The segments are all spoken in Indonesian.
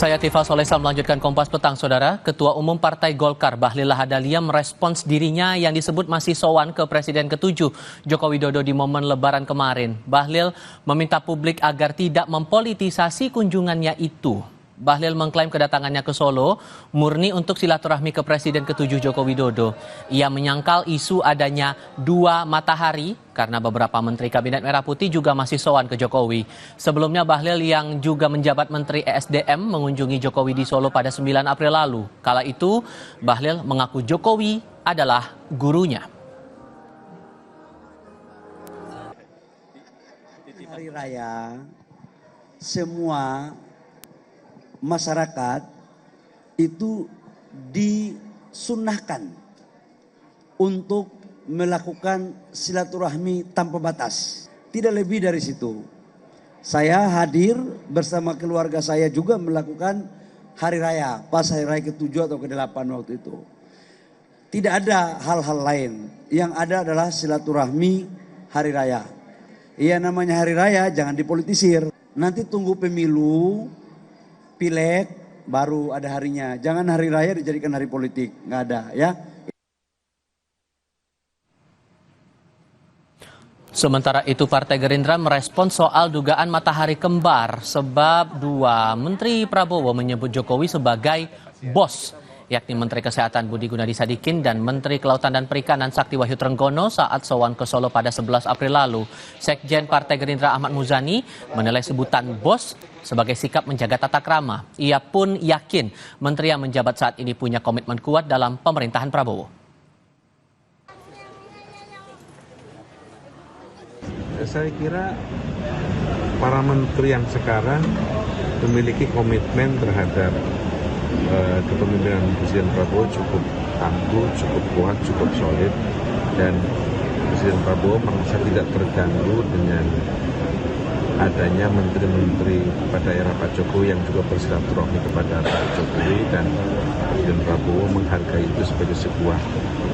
Saya Tifa Solesa melanjutkan Kompas Petang, Saudara. Ketua Umum Partai Golkar Bahlil Lahadalia merespons dirinya yang disebut masih sowan ke Presiden ke-7 Joko Widodo di momen Lebaran kemarin. Bahlil meminta publik agar tidak mempolitisasi kunjungannya itu. Bahlil mengklaim kedatangannya ke Solo murni untuk silaturahmi ke Presiden ke-7 Joko Widodo. Ia menyangkal isu adanya dua matahari karena beberapa menteri Kabinet Merah Putih juga masih sowan ke Jokowi. Sebelumnya Bahlil yang juga menjabat Menteri ESDM mengunjungi Jokowi di Solo pada 9 April lalu. Kala itu Bahlil mengaku Jokowi adalah gurunya. Hari raya semua masyarakat itu disunahkan untuk melakukan silaturahmi tanpa batas. Tidak lebih dari situ. Saya hadir bersama keluarga saya juga melakukan hari raya, pas hari raya ke-7 atau ke-8 waktu itu. Tidak ada hal-hal lain. Yang ada adalah silaturahmi hari raya. Iya, namanya hari raya jangan dipolitisir. Nanti tunggu pemilu, pileg, baru ada harinya. Jangan hari raya dijadikan hari politik, nggak ada ya. Sementara itu Partai Gerindra merespon soal dugaan matahari kembar sebab dua Menteri Prabowo menyebut Jokowi sebagai bos, yakni Menteri Kesehatan Budi Gunadi Sadikin dan Menteri Kelautan dan Perikanan Sakti Wahyu Trenggono saat sowan ke Solo pada 11 April lalu. Sekjen Partai Gerindra Ahmad Muzani menilai sebutan bos sebagai sikap menjaga tata krama. Ia pun yakin menteri yang menjabat saat ini punya komitmen kuat dalam pemerintahan Prabowo. Saya kira para menteri yang sekarang memiliki komitmen terhadap kepemimpinan Presiden Prabowo cukup tangguh, cukup kuat, cukup solid, dan Presiden Prabowo merasa tidak terganggu dengan adanya menteri-menteri pada era Pak Jokowi yang juga bersilaturahmi kepada Pak Jokowi, dan Presiden Prabowo menghargai itu sebagai sebuah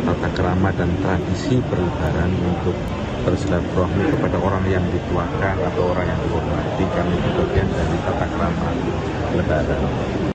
tata krama dan tradisi berlebaran untuk bersilaturahmi kepada orang yang dituakan atau orang yang dihormati, karena itu bagian dari tata krama lebaran.